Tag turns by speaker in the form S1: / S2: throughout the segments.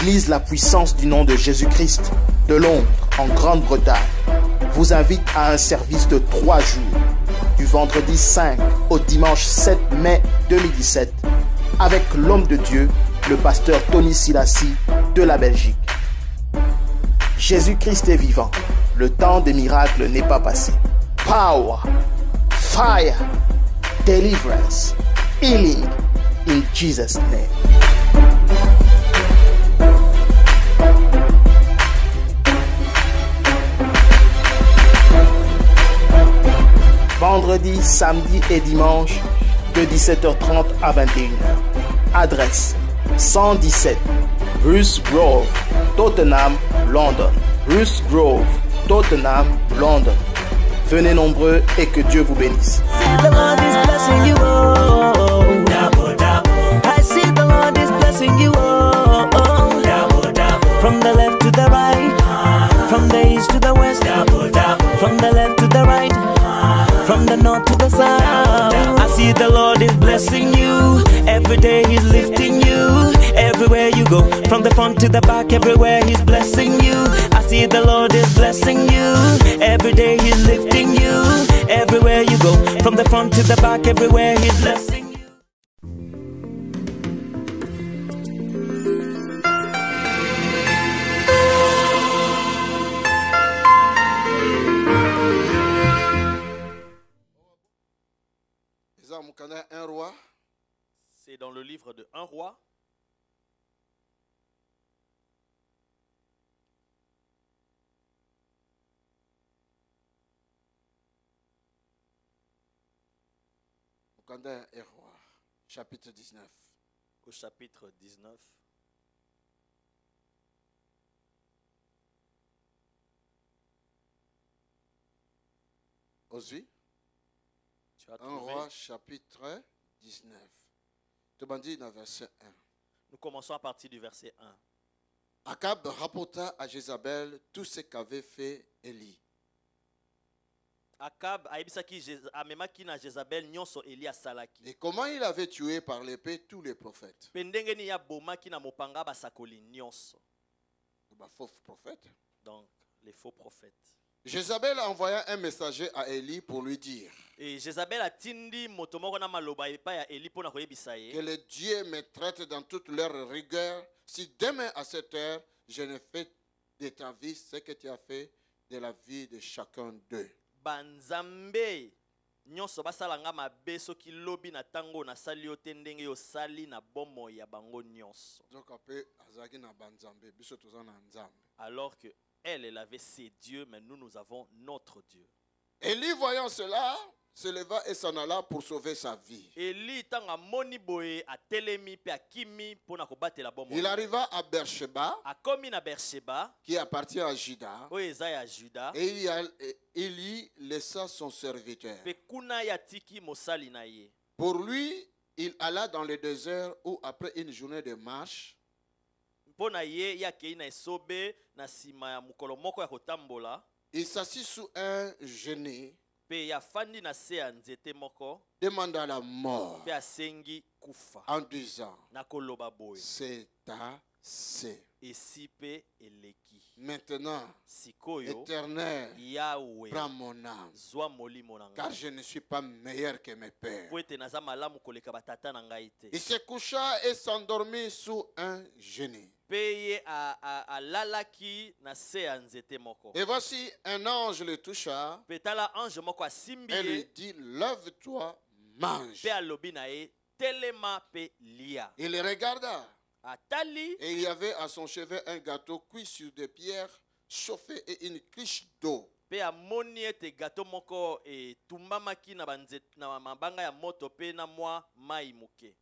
S1: L'église La Puissance du nom de Jésus-Christ de Londres, en Grande-Bretagne, vous invite à un service de 3 jours, du vendredi 5 au dimanche 7 mai 2017, avec l'homme de Dieu, le pasteur Tony Silassi de la Belgique. Jésus-Christ est vivant. Le temps des miracles n'est pas passé. Power, fire, deliverance, healing in Jesus' name. Vendredi, samedi et dimanche de 17h30 à 21h. Adresse 117 Russ Grove, Tottenham, London. Russ Grove, Tottenham, London. Venez nombreux et que Dieu vous bénisse.
S2: From the left to the right, from the east to the west, from the left to the right, from the north to the south. I see the Lord is blessing you. Every day He's lifting you. Everywhere you go, from the front to the back, everywhere He's blessing you. I see the Lord is blessing you. Every day He's lifting you. Everywhere you go, from the front to the back, everywhere He's blessing you.
S3: Un roi.
S4: C'est dans le livre de 1 roi.
S3: Un roi, chapitre 19.
S4: Au chapitre 19.
S3: Aussi.
S4: Un
S3: roi, chapitre 19. Tout bandit dans verset 1.
S4: Nous commençons à partir du verset 1.
S3: Akab rapporta à Jézabel tout ce qu'avait fait Élie.
S4: Akab aibisaki amemaki na Jézabel nyonso Eli asalaki.
S3: Et comment il avait tué par l'épée tous les prophètes.
S4: Pendengeni ya bomaki na mopanga basakoli nyonso.
S3: Faux prophètes.
S4: Donc les faux prophètes.
S3: Jézabel envoya un messager à Élie pour lui dire
S4: et Jézabel a tindi motomoko na maloba epa ya Élie pona koyebisa ye
S3: que le Dieu me traite dans toute leur rigueur si demain à cette heure je ne fais de ta vie ce que tu as fait de la vie de chacun d'eux.
S4: Banzambe nyonso basalanga mabe soki lobi na tango na sali yo te ndenge yo sali na bomo ya bango nyonso.
S3: Donc après azaki na banzambe biso tozana nzambe.
S4: Alors que elle avait ses dieux, mais nous avons notre Dieu.
S3: Élie, voyant cela, se leva et s'en alla pour sauver sa vie. Il arriva à Beersheba, qui appartient à Juda, et Élie laissa son serviteur. Pour lui, il alla dans le désert où, après une journée de marche, il s'assit sous un genêt, demanda la mort en disant c'est assez. Maintenant, Éternel, prends mon âme, car je ne suis pas meilleur que mes pères. Il se coucha et s'endormit sous un genêt. Et voici un ange le toucha et lui dit lève-toi, mange. Il regarda et il y avait à son chevet un gâteau cuit sur des pierres chauffées et une cruche d'eau.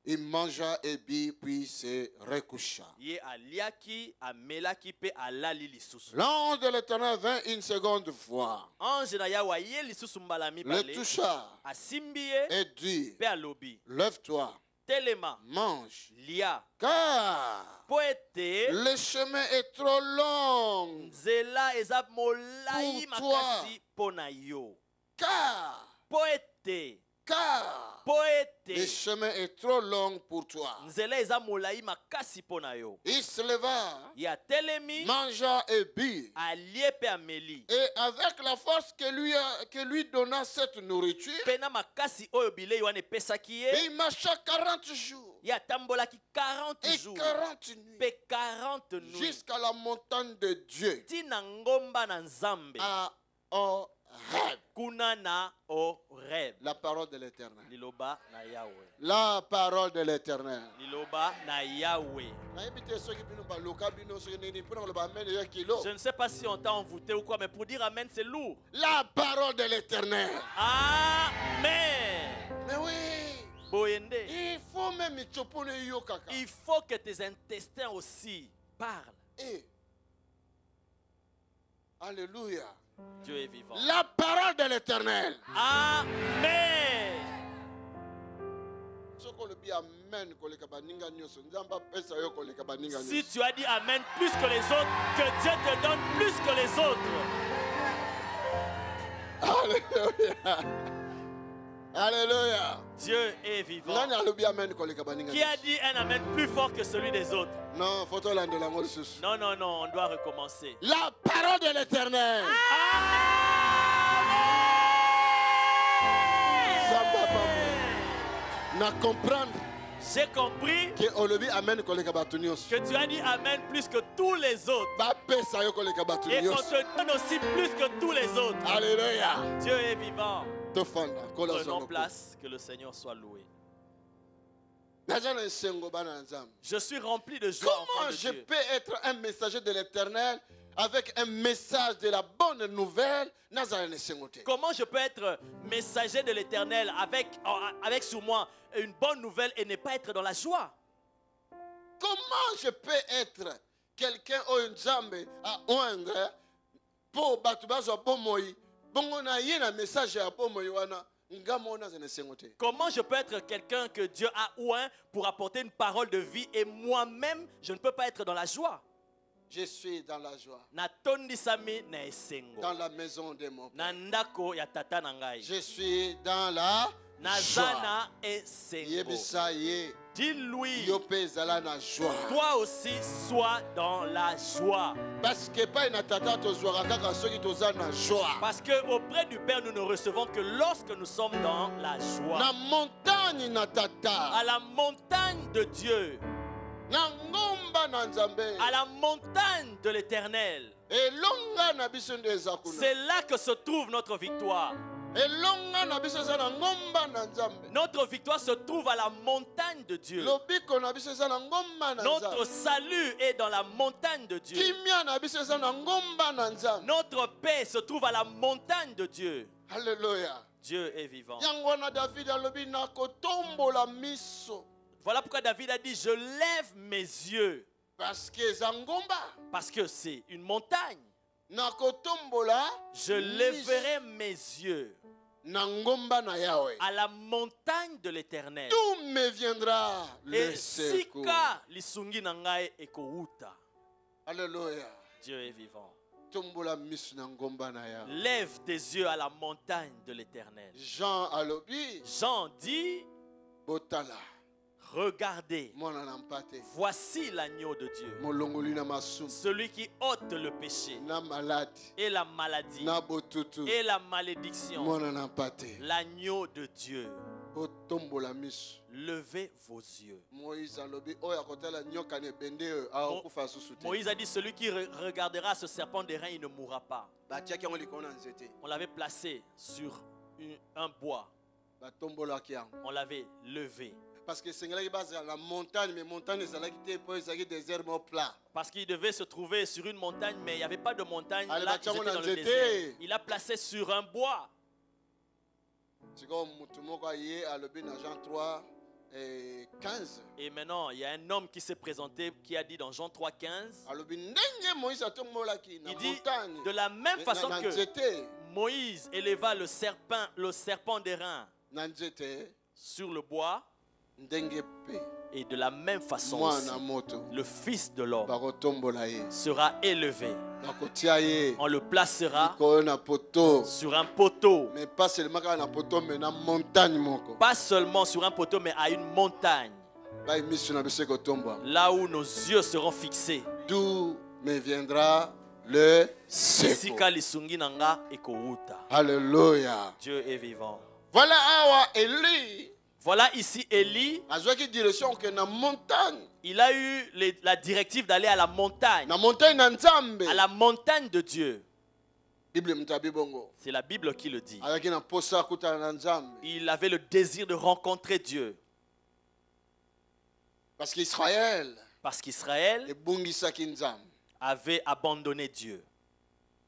S3: Il mangea et but, puis se recoucha. L'ange de l'Éternel vint une seconde fois, le toucha et dit lève-toi, mange, car le chemin est trop long pour toi, car car
S4: po
S3: le
S4: ete
S3: chemin est trop long pour toi.
S4: nzela eza molai makasi mpo na yo.
S3: Il se leva,
S4: Ye atelemi,
S3: mangea et but.
S4: alie mpe ameli.
S3: Et avec la force que lui donna cette nourriture,
S4: Mpe na makasi oyo bilei wana epesaki ye,
S3: il marcha 40 jours
S4: ye atambolaki 40
S3: et
S4: jours
S3: 40 nuits
S4: mpe 40 nuits
S3: jusqu'à la montagne de Dieu,
S4: tina ngomba na Nzambe
S3: à Horeb.
S4: kuna na Horeb.
S3: La parole de l'Éternel.
S4: Liloba na Yahweh.
S3: La parole de l'Éternel.
S4: Liloba na Yahweh. Je ne sais pas si on t'a envoûté ou quoi, mais pour dire Amen, c'est lourd.
S3: La parole de l'Éternel.
S4: Amen.
S3: Mais oui,
S4: Boyende.
S3: il faut même
S4: Il faut que tes intestins aussi parlent.
S3: Et, alléluia.
S4: Dieu est vivant.
S3: La parole de l'Éternel.
S4: Amen. Si tu as dit Amen plus que les autres, que Dieu te donne plus que les autres.
S3: Alléluia. Alléluia.
S4: Dieu est vivant. Qui a dit un Amen plus fort que celui des autres?
S3: Non,
S4: Non, non, non, on doit recommencer.
S3: la parole de l'Éternel. Na comprendre
S4: J'ai compris
S3: que olobi amen koleka batu nyonso.
S4: que tu as dit Amen plus que tous les autres.
S3: Ba pesa yo koleka batu
S4: Et qu'on
S3: nyonso.
S4: te donne aussi plus que tous les autres.
S3: Alléluia.
S4: Dieu est vivant.
S3: Tofanda kola
S4: Prenons
S3: zongo.
S4: place, que le Seigneur soit loué.
S3: Naza na nsengo bana nzambe.
S4: Je suis rempli de joie, enfant
S3: Comment
S4: de
S3: je
S4: Dieu.
S3: peux être un messager de l'Éternel avec un message de la bonne nouvelle? Naza na nsengo te.
S4: Comment je peux être messager de l'Éternel avec sur moi une bonne nouvelle et ne pas être dans la joie?
S3: Comment je peux être quelqu'un au nzambe à oindre pour batu bazo bomoi bongo na ye na message ya bomoi wana ngamo na zene sengote.
S4: Comment je peux être quelqu'un que Dieu a oint pour apporter une parole de vie et moi-même, je ne peux pas être dans la joie?
S3: Je suis dans la joie,
S4: Natondisami na esengo.
S3: dans la maison de mon Père.
S4: Na ndako ya tata na ngai.
S3: Je suis dans la joie.
S4: Nazana esengo.
S3: Yebisa ye
S4: Dis-lui,
S3: yo pe ezala na joie.
S4: toi aussi sois dans la joie.
S3: Parce que pas na tata tozwaka kaka soki toza na joie.
S4: Parce que auprès du Père, nous ne recevons que lorsque nous sommes dans la joie.
S3: Na montagne na tata.
S4: À la montagne de Dieu,
S3: Na ngomba na nzambe.
S4: à la montagne de l'Éternel.
S3: Elonga na biso nde eza kuna.
S4: C'est là que se trouve notre victoire.
S3: Elonga na biso eza na ngomba na nzambe.
S4: Notre victoire se trouve à la montagne de Dieu.
S3: Lobiko na biso eza na ngomba na
S4: Notre
S3: nzambe.
S4: salut est dans la montagne de Dieu.
S3: Kimia na biso eza na ngomba na nzambe.
S4: Notre paix se trouve à la montagne de Dieu.
S3: Alléluia.
S4: Dieu est vivant.
S3: Yango na David alobi na kotombola miso.
S4: Voilà pourquoi David a dit, je lève mes yeux.
S3: Parce que eza ngomba.
S4: Parce que c'est une montagne.
S3: Na kotombola.
S4: Je lèverai mes yeux
S3: Na ngomba na Yahweh.
S4: à la montagne de l'Éternel.
S3: Tout me viendra
S4: Et
S3: le secours.
S4: sika lisungi na ngai ekouta.
S3: Alléluia.
S4: Dieu est vivant.
S3: Tombola miso na ngomba na Yahweh.
S4: Lève tes yeux à la montagne de l'Éternel.
S3: Jean alobi
S4: Jean dit,
S3: botala.
S4: regardez,
S3: Mwana na mpate.
S4: voici l'agneau de Dieu,
S3: Molongoli na masumu.
S4: celui qui ôte le péché
S3: Na malade.
S4: et la maladie
S3: Na botutu.
S4: et la malédiction.
S3: Mwana na mpate.
S4: L'agneau de Dieu.
S3: Botombola miso.
S4: Levez vos yeux.
S3: Moïse alobi oyo akotala nyoka na ebende oyo akokufa susu te.
S4: Moïse a dit, celui qui regardera ce serpent d'airain, il ne mourra pas.
S3: Batiaki yango likolo na nzete.
S4: On l'avait placé sur un bois.
S3: Batombolaki yango.
S4: On l'avait levé.
S3: Parce que esengelaki bazala na montagne, mais montagne ezalaki te mpo ezalaki désert mo plat.
S4: Parce qu'il devait se trouver sur une montagne, mais il n'y avait pas de montagne.
S3: Allez,
S4: Là, ils
S3: bâtiment
S4: étaient dans
S3: dans
S4: le
S3: le
S4: désert.
S3: été.
S4: Il a placé sur un bois.
S3: sikoyo mutu moko aye alobi na Jean 3 15
S4: Et maintenant, il y a un homme qui s'est présenté, qui a dit dans Jean 3,15,
S3: alobi ndenge Moïse atombolaki na
S4: il dit,
S3: montagne
S4: de la même façon
S3: na
S4: que
S3: nzete
S4: Moïse éleva le serpent d'airain
S3: na nzete
S4: sur le bois,
S3: ndenge pe
S4: Et de la même façon aussi,
S3: mwana moto
S4: le Fils de l'homme
S3: bakotombola ye
S4: sera élevé.
S3: bakotia ye
S4: On le placera
S3: likolo na poto,
S4: sur un poteau.
S3: mais pas seulement kaka na poto mais na montagne moko
S4: Pas seulement sur un poteau, mais à une montagne.
S3: bai miso na biso ekotombwa.
S4: Là où nos yeux seront fixés.
S3: D'où me viendra le seko.
S4: Sika lisungi nanga ekouta.
S3: Alléluia.
S4: Dieu est vivant.
S3: Voilà awa Eli
S4: Voilà ici Élie.
S3: azwaki direction que na montagne,
S4: Il a eu la directive d'aller à la montagne.
S3: na montagne na Nzambe.
S4: À la montagne de Dieu.
S3: Bible mtabi bongo.
S4: C'est la Bible qui le dit.
S3: Azaki na posa kuta na Nzambe.
S4: Il avait le désir de rencontrer Dieu.
S3: Parce qu'Israël
S4: Parce qu'Israël
S3: ebungisaki Nzambe.
S4: avait abandonné Dieu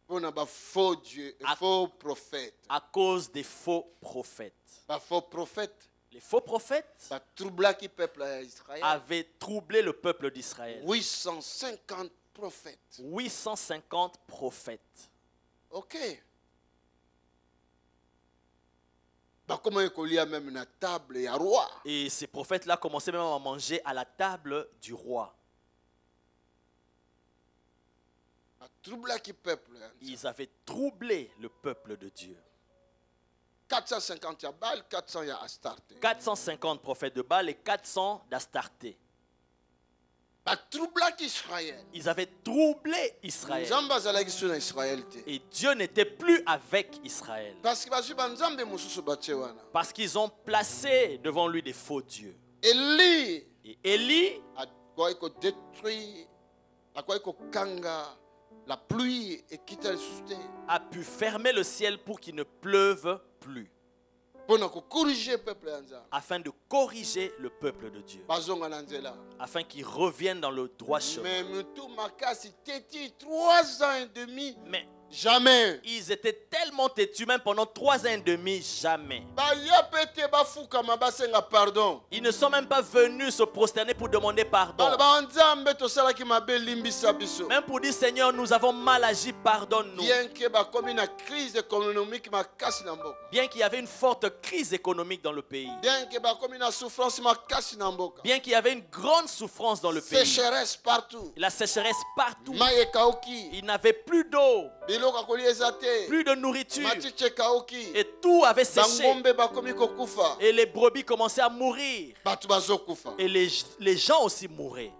S3: Pona ba faux Dieu, faux prophète.
S4: à cause des faux prophètes.
S3: Ba faux prophète
S4: Les faux prophètes
S3: ba troublaki peuple ya Israël.
S4: avaient troublé le peuple d'Israël.
S3: 850 prophètes.
S4: 850 prophètes.
S3: OK. Ba comment ekolia même na table ya roi.
S4: Et ces prophètes-là commençaient même à manger à la table du roi.
S3: Ba troublaki peuple.
S4: Ils avaient troublé le peuple de Dieu.
S3: 450 ya Baal, 400 ya Astarte.
S4: 450 prophètes de Baal et 400 d'Astarté.
S3: Ba troublaki Israël.
S4: Ils avaient troublé Israël.
S3: Nzambe azalaki sur na Israël te.
S4: Et Dieu n'était plus avec Israël.
S3: Parce que bazwi ba nzambe mosusu batie wana.
S4: Parce qu'ils ont placé devant lui des faux dieux.
S3: Eli
S4: Et Élie
S3: akwai ko détruire, akwai ko kanga la pluie ekita lisusu te.
S4: a pu fermer le ciel pour qu'il ne pleuve plus.
S3: Pona ko corriger peuple ya Nzambe.
S4: Afin de corriger le peuple de Dieu.
S3: Bazonga na nzela.
S4: Afin qu'ils reviennent dans le droit chemin.
S3: Mais mutu makasi teti 3 ans et demi.
S4: Mais
S3: Jamais.
S4: ils étaient tellement têtus, même pendant 3 ans et demi, jamais.
S3: Ba ya pete ba fukama basenga pardon.
S4: Ils ne sont même pas venus se prosterner pour demander pardon.
S3: Bala ba Nzambe tosalaki mabe limbisa biso.
S4: Même pour dire, Seigneur, nous avons mal agi, pardonne-nous.
S3: Bien que ba komi na crise économique makasi na mboka.
S4: Bien qu'il y avait une forte crise économique dans le pays.
S3: Bien que ba komi na souffrance makasi na mboka.
S4: Bien qu'il y avait une grande souffrance dans le pays.
S3: Sécheresse partout.
S4: La sécheresse partout.
S3: Maye kauki.
S4: Il n'avait plus d'eau,
S3: Biloko kolia ezate.
S4: plus de nourriture.
S3: Matiche kauki.
S4: Et tout avait séché.
S3: Bangombe bakomi kokufa.
S4: Et les brebis commençaient à mourir.
S3: Batu bazokufa.
S4: Et les gens aussi mouraient.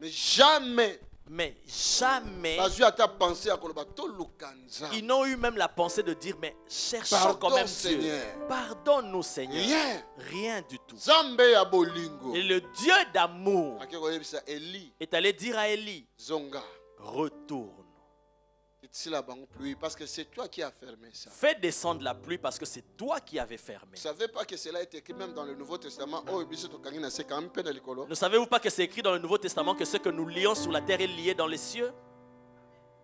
S3: Mais jamais
S4: Mais jamais,
S3: bazui ata penser à koloba to lukanza.
S4: ils n'ont eu même la pensée de dire, mais cherchons
S3: Pardon,
S4: quand même
S3: Seigneur.
S4: Dieu. Pardonne-nous, Seigneur.
S3: Rien.
S4: Rien du tout.
S3: Zambe ya bolingo.
S4: Et le Dieu d'amour
S3: Ake koyebisa Eli
S4: est allé dire à Élie,
S3: zonga.
S4: retourne.
S3: Titsila bango pluie parce que c'est toi qui as fermé ça.
S4: Fais descendre la pluie parce que c'est toi qui avais fermé.
S3: Vous savez pas que cela est écrit même dans le Nouveau Testament. Oh, biso to kangi na se quand même peine likolo.
S4: Ne savez-vous pas que c'est écrit dans le Nouveau Testament que ce que nous lions sur la terre est lié dans les cieux?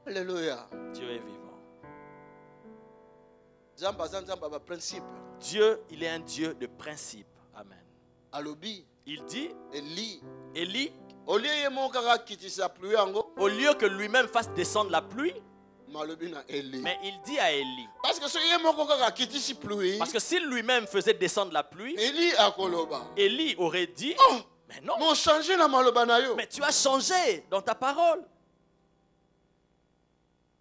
S3: Alléluia.
S4: Dieu est vivant.
S3: Zamba zamba ba principe.
S4: Dieu, il est un Dieu de principe. Amen.
S3: Alobi
S4: Il dit,
S3: Eli.
S4: Élie,
S3: Au lieu de mon kaka kitisa pluie ango,
S4: au lieu que lui-même fasse descendre la pluie,
S3: malobi na Eli.
S4: mais il dit à Élie,
S3: Parce que ce yé mon kaka kitisi pluie.
S4: parce que s'il lui-même faisait descendre la pluie,
S3: Eli akoloba.
S4: Élie aurait dit,
S3: Oh,
S4: mais non,
S3: mon changé na maloba na yo.
S4: mais tu as changé dans ta parole.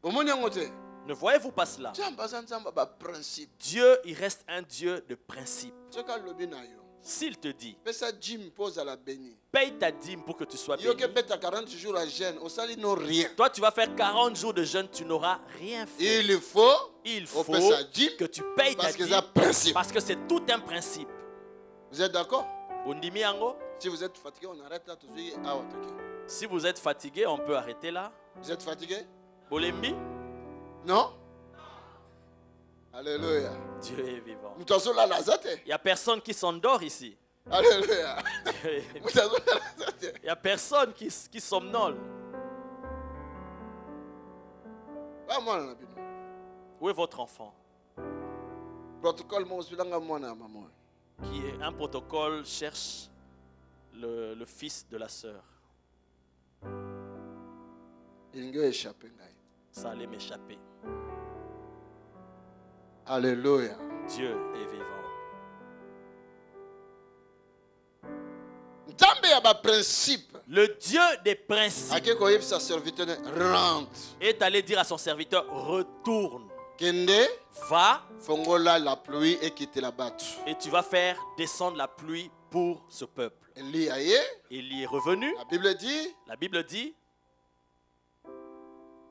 S3: Omoni yango te.
S4: Ne voyez-vous pas cela?
S3: Zamba zamba ba principe.
S4: Dieu, il reste un Dieu de principe.
S3: Soka lobi na yo.
S4: S'il te dit,
S3: Pesa Jim pose à la béni.
S4: paye ta dîme pour que tu sois
S3: Yo ke
S4: béni.
S3: beta 40 jours à jeûne, au sali non rien.
S4: Toi, tu vas faire 40 jours de jeûne, tu n'auras rien fait.
S3: Il faut
S4: Il
S3: au
S4: faut
S3: pesa dîme
S4: que tu payes ta
S3: parce que
S4: dîme
S3: c'est un principe.
S4: parce que c'est tout un principe.
S3: Vous êtes d'accord?
S4: Bondimi yango,
S3: Si vous êtes fatigué, on arrête là tout de suite. Ah, ok.
S4: si vous êtes fatigué, on peut arrêter là.
S3: Vous êtes fatigué?
S4: Bolembi,
S3: Non? Alléluia.
S4: Dieu est vivant.
S3: Nous t'en sommes là, Lazate.
S4: Il n'y a personne qui s'endort ici.
S3: Alléluia.
S4: Dieu est
S3: Nous
S4: vivant.
S3: t'en sommes là, Lazate.
S4: Il n'y a personne qui somnole.
S3: Ah, moi, on a bien.
S4: Où est votre enfant?
S3: Protocole, moi, je suis là, moi, maman.
S4: Qui est un protocole cherche le fils de la sœur.
S3: Il a échappé.
S4: Ça allait m'échapper.
S3: Alléluia.
S4: Dieu est vivant.
S3: nzambe ya baprincipe
S4: Le Dieu des principes
S3: ake koyebisa serviteur rentre
S4: est allé dire à son serviteur, retourne,
S3: kende
S4: va
S3: fongola la pluie ekitela bato
S4: et tu vas faire descendre la pluie pour ce peuple.
S3: eli aye
S4: Il y est revenu.
S3: la Bible dit
S4: La Bible dit,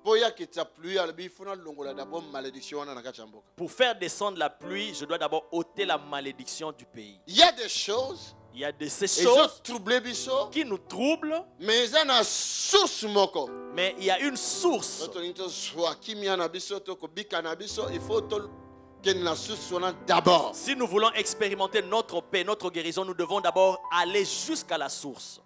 S3: boya kita pluie alobi funa longola d'abord malédiction wana na kati ya mboka.
S4: pour faire descendre la pluie, je dois d'abord ôter la malédiction du pays.
S3: Il y a des choses
S4: Il y a de ces
S3: ils ont
S4: choses
S3: troublé biso
S4: qui nous troublent,
S3: mais eza na source moko.
S4: mais il y a une source.
S3: Toto nito swa kimia na biso to kobika na biso il faut to ken la source wana d'abord.
S4: Si nous voulons expérimenter notre paix, notre guérison, nous devons d'abord aller jusqu'à la source.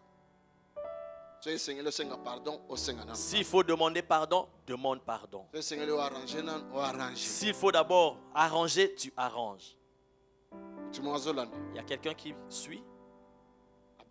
S3: So esengeli senga pardon o senga na.
S4: S'il faut demander pardon, demande pardon.
S3: So esengeli o arranger na o arranger.
S4: S'il faut d'abord arranger, tu arranges.
S3: Tu m'azolanda.
S4: Il y a quelqu'un qui suit.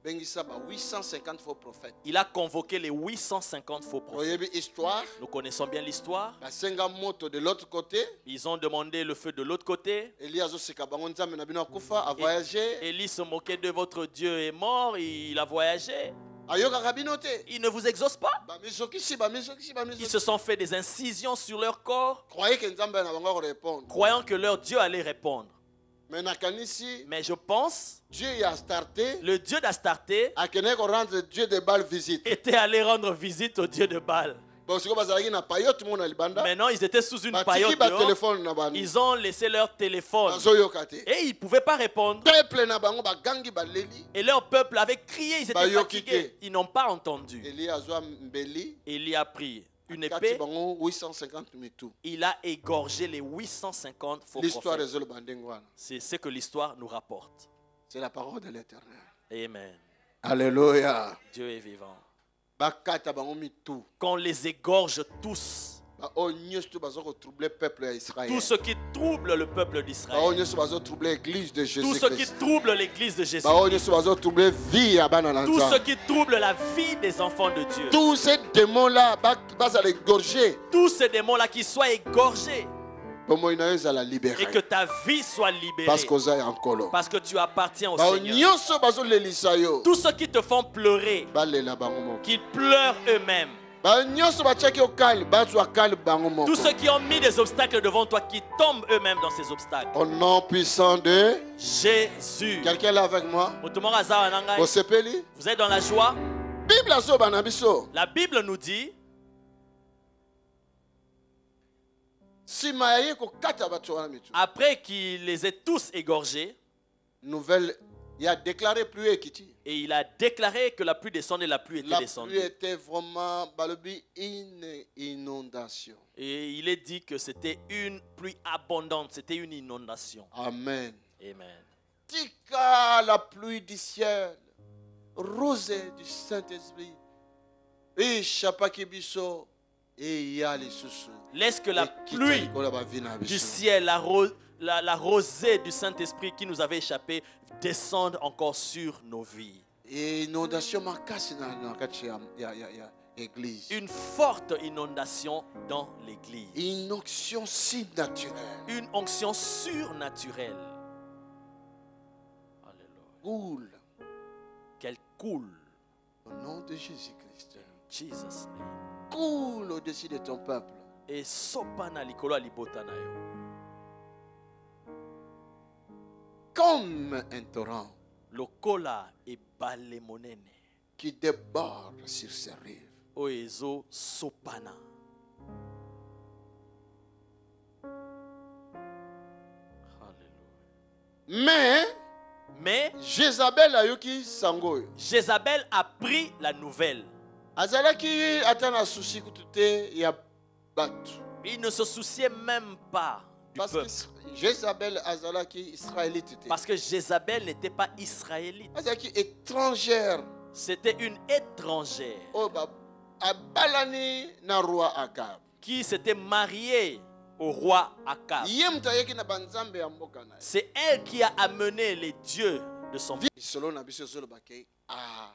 S3: Bengisa ba 850 faux prophètes.
S4: Il a convoqué les 850 faux prophètes.
S3: Oyebi histoire.
S4: Nous connaissons bien l'histoire.
S3: Ba senga moto de l'autre côté.
S4: Ils ont demandé le feu de l'autre côté.
S3: Eli azosika bango nzambe na bino akufa a voyager.
S4: Élie se moquait de votre Dieu est mort, il a voyagé.
S3: Ayoka bino te.
S4: Il ne vous exauce pas.
S3: Ba misokisi ba misokisi ba
S4: Ils
S3: misokisi.
S4: se sont fait des incisions sur leur corps,
S3: Croyez que nzambe na bango répondre.
S4: croyant que leur Dieu allait répondre.
S3: Mais nakanisi
S4: Mais je pense,
S3: Dieu y a starté.
S4: le Dieu d'Astarté
S3: Akene ko rendre Dieu de Baal visite.
S4: était allé rendre visite au Dieu de Baal.
S3: Bon siko bazalaki na payote mona libanda.
S4: Maintenant, ils étaient sous une
S3: Batiki
S4: paillote
S3: ba
S4: dehors.
S3: téléphone na bandi.
S4: Ils ont laissé leur téléphone.
S3: Azoyoka te.
S4: Et ils ne pouvaient pas répondre.
S3: Peuple na bango ba gangi ba leli.
S4: Et leur peuple avait crié, ils étaient
S3: Bayokite.
S4: fatigués. Ils n'ont pas entendu.
S3: Eli azwa mbeli.
S4: Élie a pris une
S3: Kati
S4: épée.
S3: bango 850 mitu.
S4: Il a égorgé les 850 faux
S3: L'histoire
S4: prophètes.
S3: est le bandengwana.
S4: C'est ce que l'histoire nous rapporte.
S3: C'est la parole de l'Éternel.
S4: Amen.
S3: Alléluia.
S4: Dieu est vivant.
S3: Bakata bango mitu.
S4: Qu'on les égorge tous.
S3: Ba o nyosto bazo ko troubler peuple ya Israël.
S4: Tout ce qui trouble le peuple
S3: Ba o
S4: d'Israël.
S3: nyosto bazo troubler l'église de
S4: Tout ce qui
S3: Jésus-Christ.
S4: trouble l'église de Jésus.
S3: Ba o nyosto bazo troubler vie ya bana na
S4: Tout ce
S3: nzambe.
S4: qui trouble la vie des enfants de Dieu.
S3: Tous ces démons là bazala égorger.
S4: Tous ces démons-là qui soient égorgés.
S3: Bomo ina ezala
S4: Et
S3: libéré.
S4: que ta vie soit libérée.
S3: Parce que oza encore.
S4: Parce que tu appartiens au
S3: Ba o
S4: Seigneur.
S3: nyonso bazo lelisa yo.
S4: Tous ceux qui te font pleurer,
S3: Balela bango moko.
S4: qu'ils pleurent eux-mêmes.
S3: Ba nyonso batiaki okali bazwa kali bango moko.
S4: Tous ceux qui ont mis des obstacles devant toi, qui tombent eux-mêmes dans ces obstacles.
S3: Au nom puissant de
S4: Jésus.
S3: quelqu'un là avec moi.
S4: Mutumoro aza wana ngai.
S3: Osepeli.
S4: Vous êtes dans la joie.
S3: Bible azo bana biso.
S4: La Bible nous dit,
S3: Sima yaye ko kata bato wana mitu.
S4: après qu'il les ait tous égorgés,
S3: Nouvelle, il a déclaré pluie ekiti.
S4: et il a déclaré que la pluie descendait, la pluie était
S3: La pluie
S4: descendue.
S3: était vraiment balobi une inondation.
S4: Et il est dit que c'était une pluie abondante, c'était une inondation.
S3: Amen.
S4: Amen.
S3: Tika la pluie du ciel, rosée du Saint-Esprit. Et chapaki biso et ya les sous.
S4: Laisse que la pluie du ciel, la rosée du Saint-Esprit qui nous avait échappé, descende encore sur nos vies.
S3: Et inondation makasi na kati ya église.
S4: Une forte inondation dans l'église.
S3: Une onction si naturelle.
S4: Une onction surnaturelle. Alléluia.
S3: Coule
S4: Qu'elle coule.
S3: au nom de Jésus-Christ.
S4: Jesus name.
S3: Coule au-dessus de ton peuple.
S4: Et sopana likolo ya libota na yo.
S3: Comme un torrent
S4: Lokola ebale monene.
S3: qui déborde sur ses rives.
S4: Oyo ezo sopana. Alléluia. Mais
S3: Jézabel ayoki sango.
S4: Jézabel a pris la nouvelle.
S3: Azalaki atana souci kutute ya batu.
S4: Il ne se souciait même pas du
S3: Parce
S4: peuple.
S3: que Jézabel azalaki israélite.
S4: Parce que Jézabel n'était pas israélite.
S3: Azalaki étrangère.
S4: C'était une étrangère
S3: Oh ba abalani na roi Akab.
S4: qui s'était mariée au roi Akab.
S3: Ye mutayeki na banzambe ya mboka na.
S4: C'est elle qui a amené les dieux de son pays.
S3: Solo na biso solo bakei. Ah,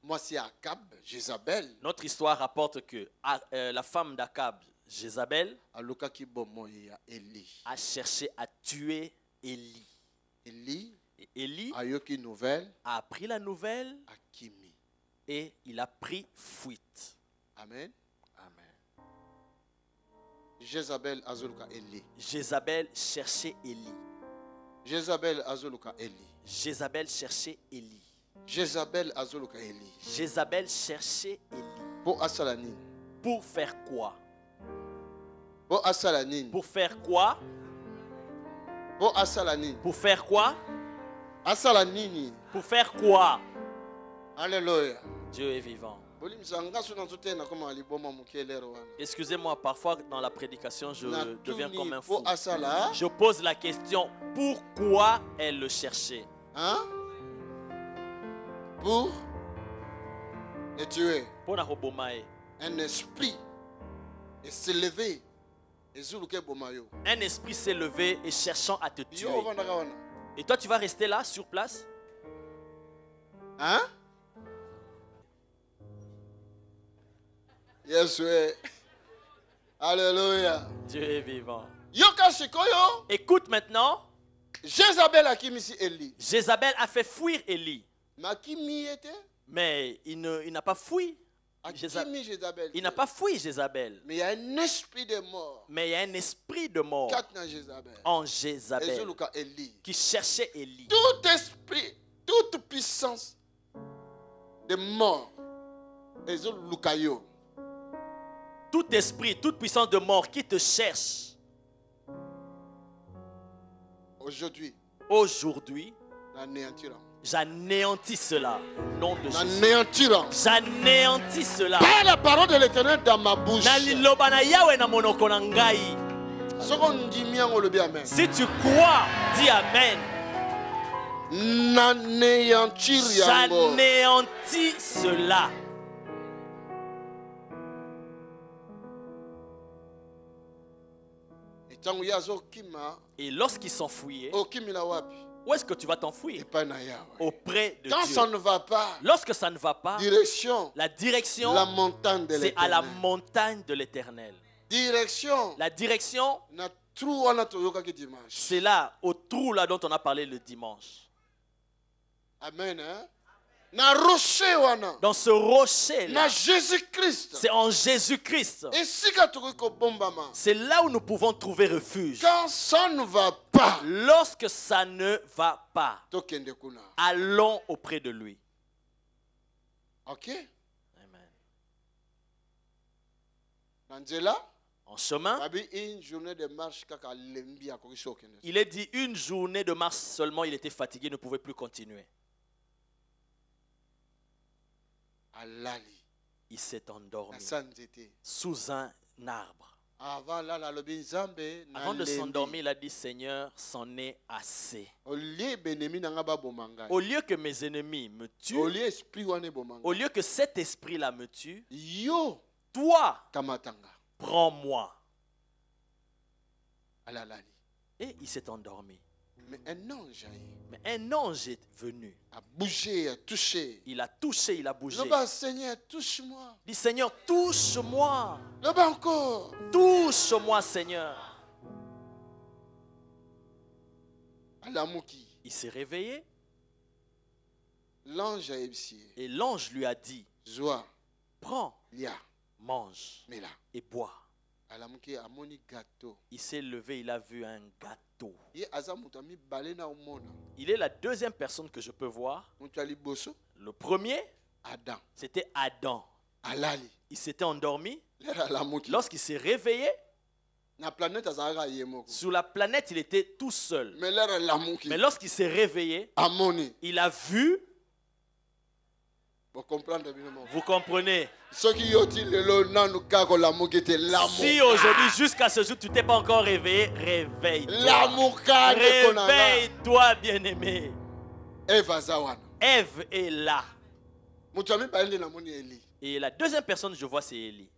S3: moi c'est Akab, Jézabel.
S4: Notre histoire rapporte que la femme d'Akab, Jézabel,
S3: Alukaki bomo ya Eli.
S4: a cherché à tuer Élie.
S3: Eli
S4: Et Élie
S3: ayoki nouvelle
S4: a appris la nouvelle
S3: akimi.
S4: et il a pris fuite.
S3: Amen.
S4: Amen.
S3: Jézabel azoluka Eli.
S4: Jézabel cherchait Élie.
S3: Jézabel azoluka Eli.
S4: Jézabel cherchait Élie.
S3: Jézabel azoluka Eli.
S4: Jézabel cherchait Élie.
S3: Po asalanini.
S4: Pour faire quoi?
S3: Po asalanini.
S4: Pour faire quoi?
S3: Po asalanini.
S4: Pour faire quoi?
S3: Asalanini.
S4: Pour faire quoi?
S3: Alléluia.
S4: Dieu est vivant. Excusez-moi, parfois dans la prédication, je deviens comme un fou. Je pose la question, pourquoi elle le cherchait?
S3: Hein? Pour le tuer.
S4: Pour
S3: Un esprit s'est levé.
S4: Un esprit s'est levé et cherchant à te tuer. Et toi, tu vas rester là, sur place?
S3: Hein? Yes, oui. Alléluia.
S4: Dieu est vivant.
S3: Écoute
S4: maintenant.
S3: Jézabel
S4: a fait fuir Élie. Mais il n'a pas fui. Il n'a pas fui Jézabel.
S3: Mais il y a un esprit de mort.
S4: Mais il y a un esprit de mort en Jézabel qui cherchait Élie.
S3: Tout esprit, toute puissance de mort.
S4: Tout esprit, toute puissance de mort qui te cherche. Aujourd'hui, j'anéantis cela. Au nom de Jésus. J'anéantis cela.
S3: Par la parole de l'Éternel dans ma bouche.
S4: Si tu crois, dis Amen. J'anéantis cela. Et lorsqu'ils s'enfuyaient, où est-ce que tu vas t'enfuir? Auprès de
S3: Quand
S4: Dieu.
S3: ça ne va pas,
S4: lorsque ça ne va pas, la direction, c'est à la montagne de l'Éternel. La direction, c'est là, au trou là dont on a parlé le dimanche.
S3: Amen. Hein?
S4: Dans ce rocher là,
S3: c'est
S4: en Jésus-Christ. C'est là où nous pouvons trouver refuge.
S3: Quand ça ne va pas,
S4: lorsque ça ne va pas, allons auprès de lui.
S3: Ok.
S4: Amen. En chemin, il est dit une journée de marche seulement, il était fatigué, ne pouvait plus continuer. Il s'est endormi sous un arbre. Avant de s'endormir, il a dit, Seigneur, c'en est assez. Au lieu que mes ennemis me tuent, au lieu que cet esprit-là me tue, toi, prends-moi. Et il s'est endormi.
S3: Mais
S4: un ange est venu.
S3: A bougé, a touché.
S4: Il a touché, il a bougé.
S3: Seigneur, touche-moi.
S4: Dit, Seigneur, touche-moi.
S3: Encore.
S4: Touche-moi, Seigneur. Il s'est réveillé.
S3: L'ange a
S4: et l'ange lui a dit, prends, mange et bois. Il s'est levé, il a vu un gâteau. Il est la deuxième personne que je peux voir. Le premier, c'était Adam. Il s'était endormi. Lorsqu'il s'est réveillé, sur la planète, il était tout seul. Mais lorsqu'il s'est réveillé, il a vu. Vous comprenez? Si aujourd'hui, jusqu'à ce jour, tu t'es pas encore réveillé, réveille-toi. Réveille-toi, bien-aimé. Ève est là. Et la deuxième personne que je vois, c'est Élie.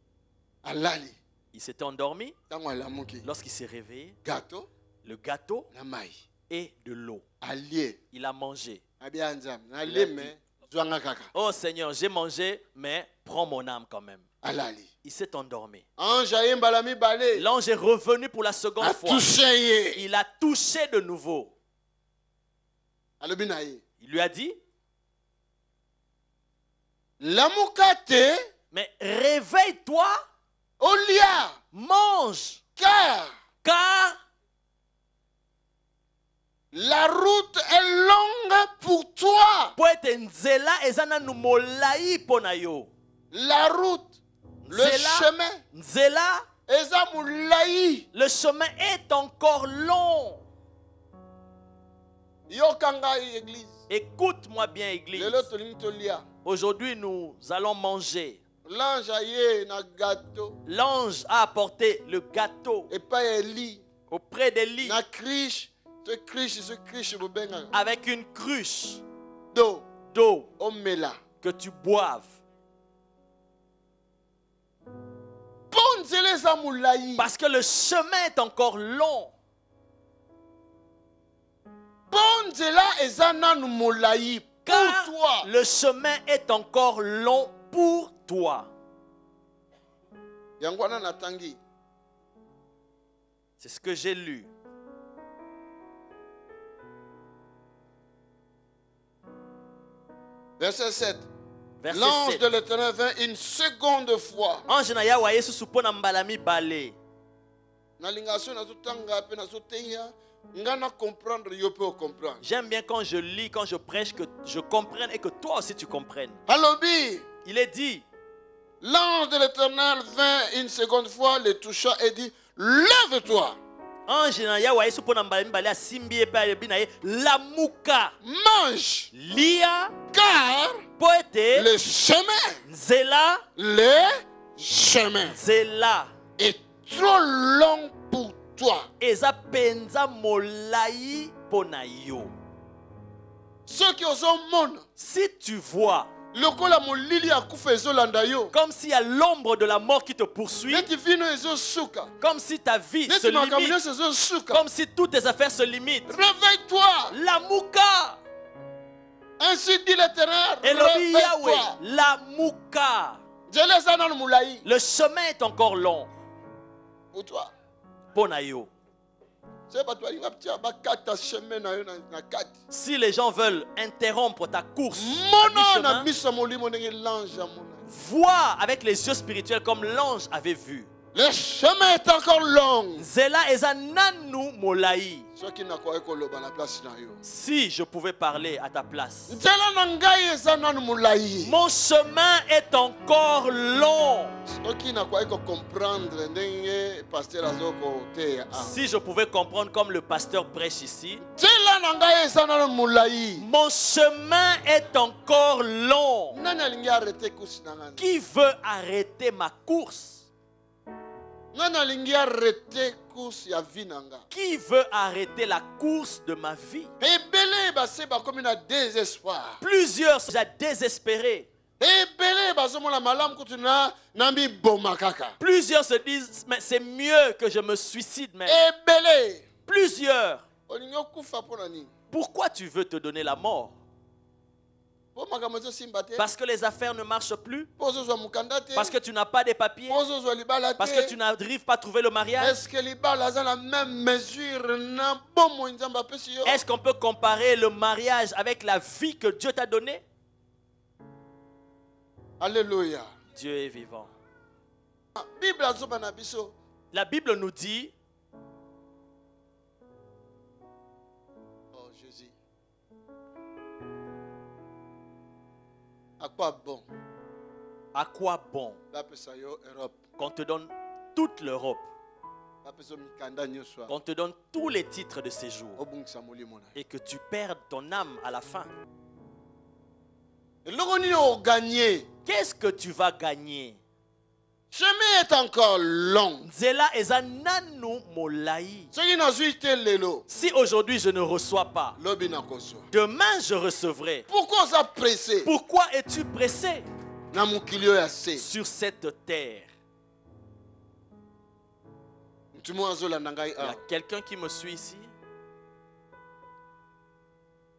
S4: Il s'était endormi. Lorsqu'il s'est réveillé, le gâteau et de l'eau. Il a mangé. Oh Seigneur, j'ai mangé, mais prends mon âme quand même. Il s'est endormi. L'ange est revenu pour la seconde fois. Il a touché de nouveau. Il lui a dit, mais réveille-toi, mange, car
S3: la route est longue pour toi. La route, le
S4: chemin est encore long. Écoute-moi bien, église. Aujourd'hui, nous allons manger. L'ange a apporté le gâteau auprès d'Élie avec une cruche d'eau que tu boives. Parce que le chemin est encore long. Car le chemin est encore long pour toi. C'est ce que j'ai lu.
S3: Verset 7. L'ange de l'Éternel vint une seconde fois.
S4: J'aime bien quand je lis, quand je prêche, que je comprenne et que toi aussi tu comprennes. Il est dit,
S3: l'ange de l'Éternel vint une seconde fois, le toucha et dit, lève-toi.
S4: Mange, lia,
S3: car le chemin est trop long pour toi. Ceux qui osent monde,
S4: si tu vois,
S3: comme
S4: s'il y a l'ombre de la mort qui te poursuit, comme si ta vie se limite, comme si toutes tes affaires se limitent,
S3: réveille-toi.
S4: La mouka.
S3: Ainsi dit l'Éternel,
S4: réveille-toi. La mouka. Le chemin est encore long
S3: pour toi.
S4: Ponayo. Si les gens veulent interrompre ta course, vois avec les yeux spirituels comme l'ange avait vu.
S3: Le chemin est encore long.
S4: Si je pouvais parler à ta place, mon chemin est encore long. Si je pouvais comprendre comme le pasteur prêche ici, mon chemin est encore long. Qui veut arrêter ma course? Qui veut arrêter la course de ma vie? Plusieurs sont déjà désespérés. Plusieurs se disent, mais c'est mieux que je me suicide même. Plusieurs. Pourquoi tu veux te donner la mort? Parce que les affaires ne marchent plus. Parce que tu n'as pas de papiers. Parce que tu n'arrives pas à trouver le mariage. Est-ce qu'on peut comparer le mariage avec la vie que Dieu t'a donnée?
S3: Alléluia.
S4: Dieu est vivant. La Bible nous dit,
S3: à quoi bon?
S4: À quoi bon qu'on te donne toute l'Europe, qu'on te donne tous les titres de séjour et que tu perdes ton âme à la fin? Qu'est-ce que tu vas gagner?
S3: Le chemin est encore long.
S4: Si aujourd'hui je ne reçois pas, demain je recevrai. Pourquoi es-tu pressé sur cette terre? Il y a quelqu'un qui me suit ici?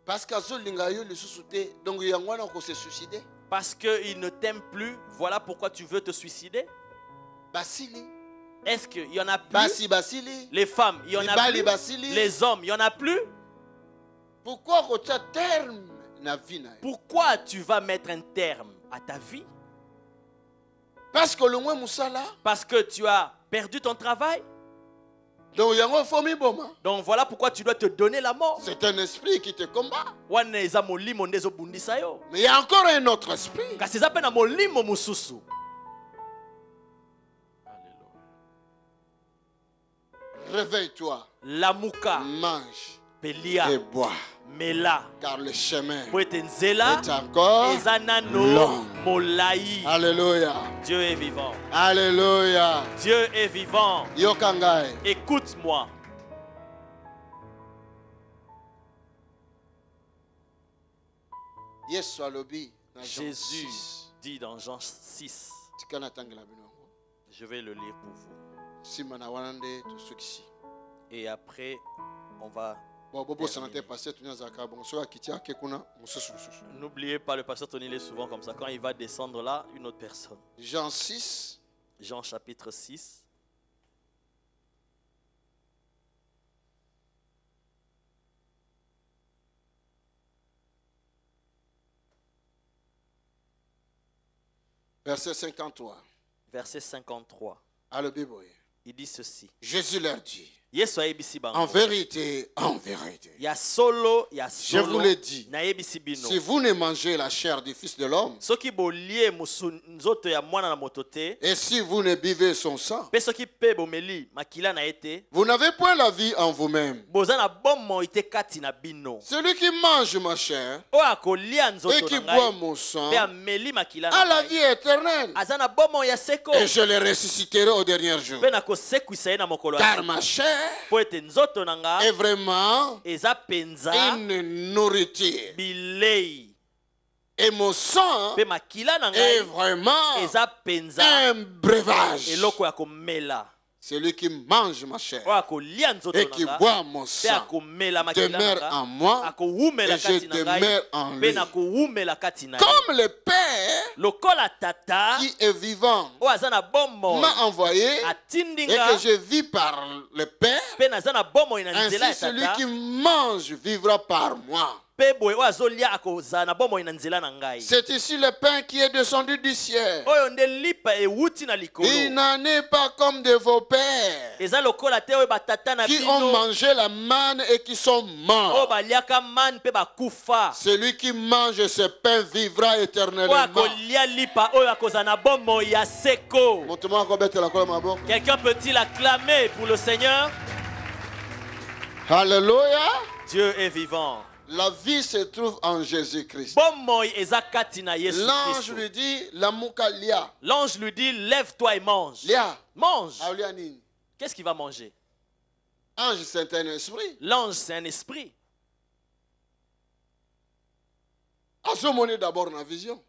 S4: Parce qu'il ne t'aime plus, voilà pourquoi tu veux te suicider? Est-ce qu'il y en a plus? Les femmes, il y en a plus? Les hommes, il y en a plus? Pourquoi tu vas mettre un terme à ta vie?
S3: Parce
S4: que tu as perdu ton travail. Donc voilà pourquoi tu dois te donner la mort.
S3: C'est un esprit qui te combat.
S4: Mais il
S3: y a encore un autre esprit. Réveille-toi.
S4: Lamuka.
S3: Mange.
S4: Pelia.
S3: Et bois.
S4: Mela.
S3: Car le chemin
S4: est
S3: encore long. Alléluia.
S4: Dieu est vivant.
S3: Alléluia.
S4: Dieu est vivant.
S3: Yokangai.
S4: Écoute-moi. Jésus dit dans Jean 6. Je vais le lire pour vous. Et après, on va... N'oubliez pas, le pasteur Tony est souvent comme ça. Quand il va descendre là, une autre personne.
S3: Jean 6.
S4: Jean chapitre 6.
S3: Verset 53.
S4: Verset 53. Il dit ceci.
S3: Jésus leur dit.
S4: En
S3: vérité, je vous le dis, si vous ne mangez la chair du Fils de l'homme, et si vous ne buvez son sang, vous n'avez point la vie en vous-même. Celui qui mange ma chair et qui boit mon sang a la vie éternelle, et je le ressusciterai au dernier jour. Car ma chair est vraiment une nourriture, et mon sang est vraiment un breuvage. Celui qui mange ma chair et qui boit mon sang demeure en moi et je demeure en lui. Comme le Père qui est vivant m'a envoyé et que je vis par le Père, ainsi celui qui mange vivra par moi. C'est ici le pain qui est descendu du ciel. Il n'en est pas comme de vos pères qui ont mangé la manne et qui sont morts. Celui qui mange ce pain vivra éternellement.
S4: Quelqu'un peut-il acclamer pour le Seigneur?
S3: Alléluia.
S4: Dieu est vivant.
S3: La vie se trouve en Jésus-Christ. L'ange lui dit,
S4: l'ange lui dit, lève-toi et mange. Mange. Qu'est-ce qu'il va manger?
S3: L'ange, c'est un esprit.
S4: L'ange, c'est un esprit.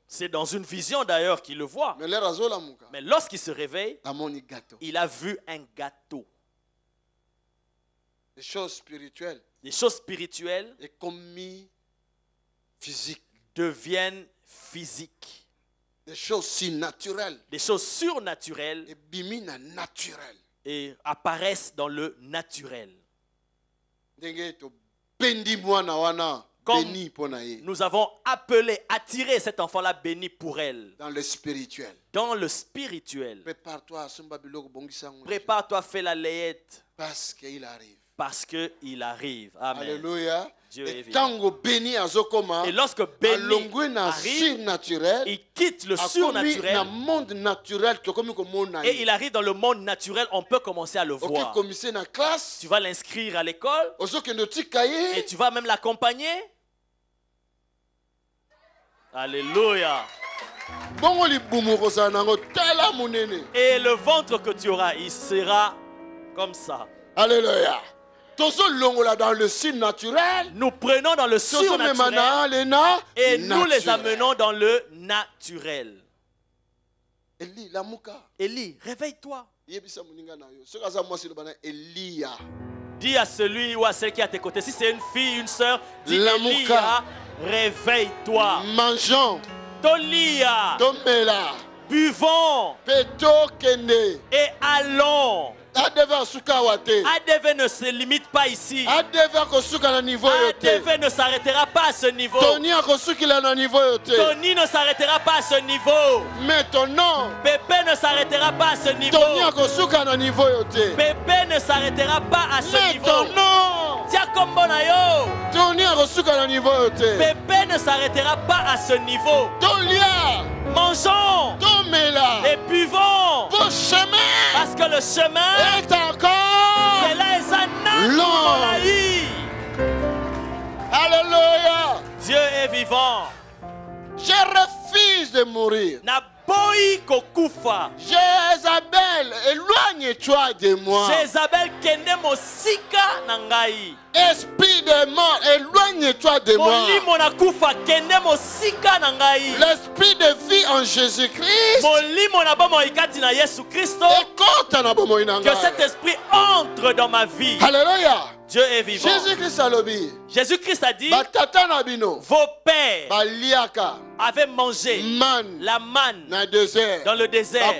S4: C'est dans une vision d'ailleurs qu'il le voit. Mais lorsqu'il se réveille, il a vu un gâteau.
S3: Des choses spirituelles.
S4: Les choses spirituelles deviennent physiques.
S3: Des choses surnaturelles.
S4: Des choses surnaturelles et apparaissent dans le naturel. Comme nous avons appelé, attiré cet enfant-là béni pour elle.
S3: Dans le spirituel.
S4: Dans le spirituel.
S3: Prépare-toi,
S4: fais la layette.
S3: Parce qu'il arrive.
S4: Parce qu'il arrive. Amen.
S3: Alléluia.
S4: Dieu est vivant.
S3: Et
S4: lorsque béni arrive, il quitte le surnaturel et il arrive dans le monde naturel, on peut commencer à le voir. Tu vas l'inscrire à l'école et tu vas même l'accompagner. Alléluia. Et le ventre que tu auras, il sera comme ça.
S3: Alléluia. Dans le surnaturel,
S4: nous prenons dans le surnaturel et nous les amenons dans le naturel. Élie, réveille-toi. Dis à celui ou à celle qui est à tes côtés, si c'est une fille, une soeur, dis Elia, réveille-toi.
S3: Mangeons.
S4: Tolia.
S3: Tomela.
S4: Buvons.
S3: Peto kende.
S4: Et allons. ADV ne se limite pas ici. ADV ne s'arrêtera pas à ce niveau. Tony ne s'arrêtera pas à ce niveau.
S3: Mais ton nom,
S4: Pépé ne s'arrêtera pas à ce niveau. Pépé ne s'arrêtera pas à ce niveau.
S3: Ton nom,
S4: Pépé ne s'arrêtera pas à ce niveau. Mangeons et buvons. Parce que le chemin
S3: est encore
S4: long.
S3: Alléluia.
S4: Dieu est vivant.
S3: Je refuse de mourir.
S4: Jézabel,
S3: éloigne-toi de moi.
S4: Jézabel, kende mosika nangai.
S3: Esprit de mort, éloigne-toi de moi. L'esprit de vie en Jésus-Christ,
S4: que cet esprit entre dans ma vie.
S3: Alléluia.
S4: Dieu est vivant. Jésus-Christ a dit, vos pères avaient mangé la manne dans le désert.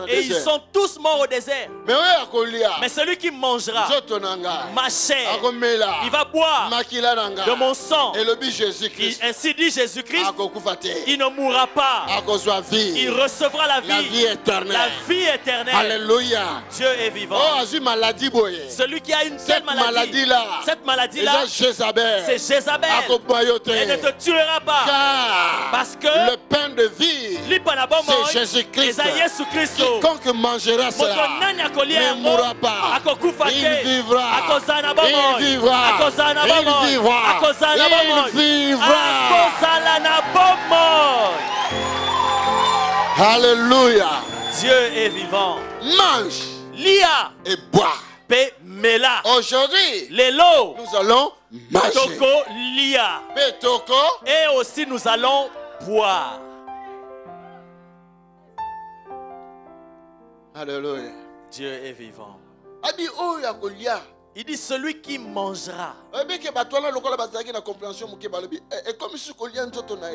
S4: Et ils sont tous morts au désert. Mais celui qui mangera ma chair, il va boire de mon sang. Ainsi dit Jésus-Christ, il ne mourra pas. Il recevra la vie éternelle. La vie éternelle.
S3: Alléluia.
S4: Dieu est vivant. Celui qui a une telle maladie, cette maladie-là, c'est Jézabel. Elle ne te tuera pas. Parce que
S3: le pain de vie, c'est Jésus-Christ. Quiconque mangera cela ne mourra pas. Il vivra. Il vivra. Il vivra. Il vivra. Alléluia.
S4: Dieu est vivant.
S3: Mange.
S4: Lia.
S3: Et bois.
S4: Mela.
S3: Aujourd'hui,
S4: nous
S3: allons manger.
S4: Toko lia. Et aussi nous allons boire.
S3: Alléluia.
S4: Dieu est vivant.
S3: Il
S4: dit celui qui mangera.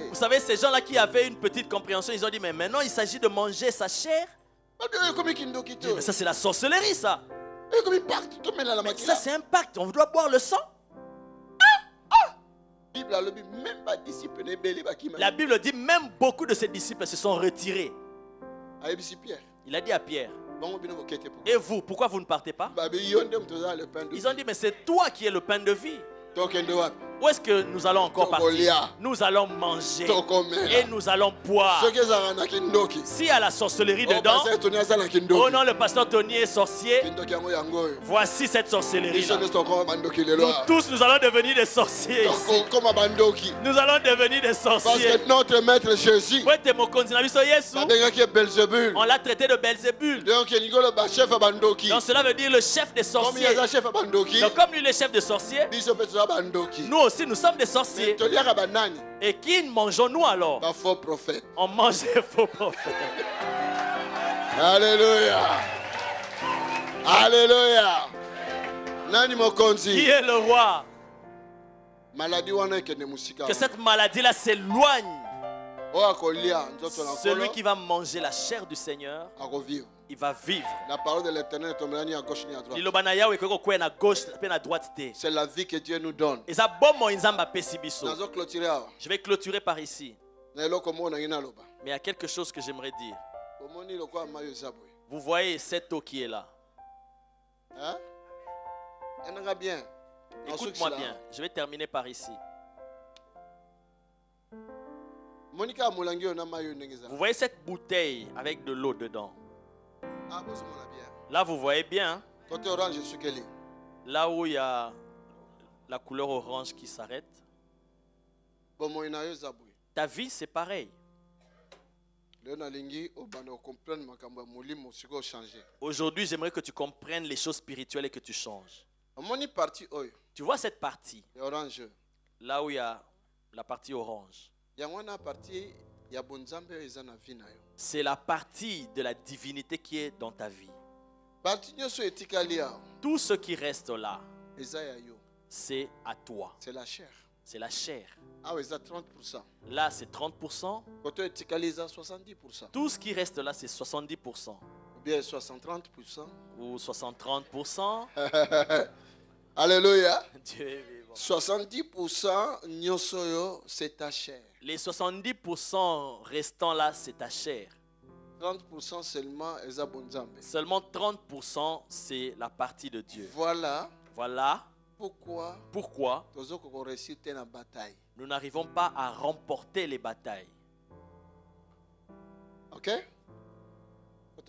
S4: Vous savez, ces gens-là qui avaient une petite compréhension, ils ont dit, mais maintenant il s'agit de manger sa chair. Mais ça c'est la sorcellerie ça. Mais ça c'est un pacte, on doit boire le sang. La Bible dit même beaucoup de ses disciples se sont retirés. Il a dit à Pierre, et vous, pourquoi vous ne partez pas? Ils ont dit, mais c'est toi qui es le pain de vie. Où est-ce que nous allons encore partir? Nous allons manger et nous allons boire. S'il y a la sorcellerie dedans, oh non, le pasteur Tony est sorcier. Voici cette sorcellerie là. Nous tous, nous allons devenir des sorciers ici. Nous allons devenir des sorciers.
S3: Parce que notre maître Jésus,
S4: on l'a traité de Belzébul. Donc cela veut dire le chef des sorciers. Donc comme lui le chef des sorciers, nous aussi nous sommes des sorciers. Et qui mangeons-nous alors?
S3: Faux prophète.
S4: On mange des faux prophètes.
S3: Alléluia. Alléluia.
S4: Qui est le roi? Que cette maladie-là s'éloigne. Celui qui va manger la chair du Seigneur, il va vivre.
S3: La parole de l'Éternel tombera ni à gauche ni à droite. C'est la vie que Dieu nous donne.
S4: Je vais clôturer par ici. Mais il y a quelque chose que j'aimerais dire. Vous voyez cette eau qui est là. Écoute-moi bien. Je vais terminer par ici. Vous voyez cette bouteille avec de l'eau dedans. Là vous voyez bien. Là où il y a la couleur orange qui s'arrête. Ta vie c'est pareil. Aujourd'hui j'aimerais que tu comprennes les choses spirituelles et que tu changes. Tu vois cette partie. Là où il y a la partie orange. C'est la partie de la divinité qui est dans ta vie. Tout ce qui reste là, c'est à toi.
S3: C'est la chair.
S4: C'est la chair. Là, c'est 30%.
S3: 70%.
S4: Tout ce qui reste là, c'est 70%.
S3: Bien 60-30%.
S4: Ou 60-30%.
S3: Alléluia.
S4: Dieu est vivant.
S3: 70% c'est ta chair.
S4: Les 70% restants là, c'est ta chair.
S3: 30% seulement est Zabonzambe.
S4: Seulement 30% c'est la partie de Dieu.
S3: Voilà.
S4: Pourquoi nous n'arrivons pas à remporter les batailles.
S3: Ok? Nous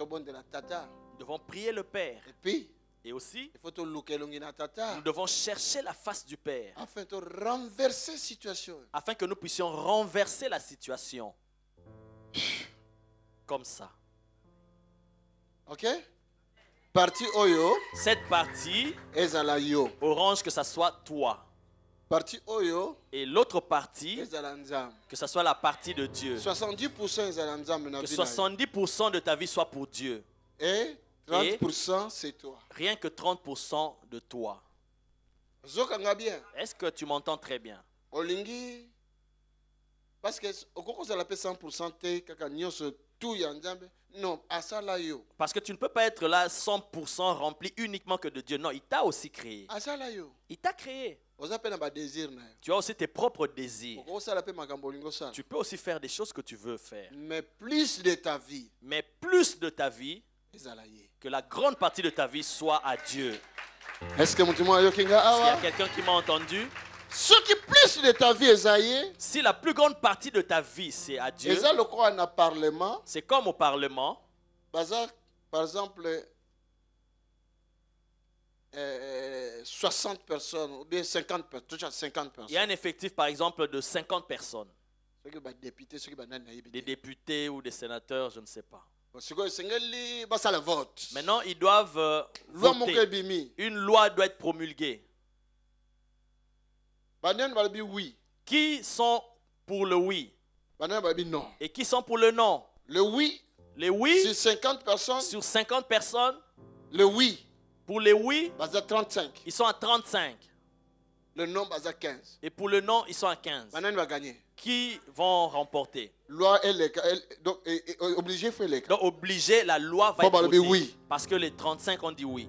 S4: devons prier le Père. Et aussi, nous devons chercher la face du Père.
S3: Afin de renverser situation.
S4: Afin que nous puissions renverser la situation. Comme ça.
S3: Ok? Partie Oyo.
S4: Cette partie,
S3: yo.
S4: orange, que ça soit toi.
S3: Partie Oyo.
S4: Et l'autre partie, que ça soit la partie de Dieu.
S3: 70%
S4: que 70% de ta vie soit pour Dieu.
S3: Et 30% c'est toi.
S4: Rien que 30% de toi. Est-ce que tu m'entends très bien?
S3: Olingi. Parce que au ça l'appelle 100% non,
S4: parce que tu ne peux pas être là 100% rempli uniquement que de Dieu. Non, il t'a aussi créé. Il t'a créé. Tu as aussi tes propres désirs. Tu peux aussi faire des choses que tu veux faire.
S3: Mais plus de ta vie.
S4: Que la grande partie de ta vie soit à Dieu.
S3: Est-ce qu'il
S4: y a quelqu'un qui m'a entendu?
S3: Ce qui plus de ta vie,
S4: si la plus grande partie de ta vie c'est à Dieu, c'est comme au Parlement.
S3: Par exemple, 60 personnes ou bien 50 personnes.
S4: Il y a un effectif par exemple de 50 personnes. Des députés ou des sénateurs, je ne sais pas. Maintenant, ils doivent voter. Une loi doit être promulguée. Qui sont pour le oui? Et qui sont pour le non? Les oui,
S3: sur 50 personnes,
S4: le oui. Pour les oui,
S3: 35.
S4: Ils sont à 35.
S3: Le non, 15.
S4: Et pour le non, ils sont à 15.
S3: Va gagner.
S4: Qui vont remporter?
S3: Donc,
S4: obligé, la loi va être votée. Oui. Parce que les 35 ont dit oui.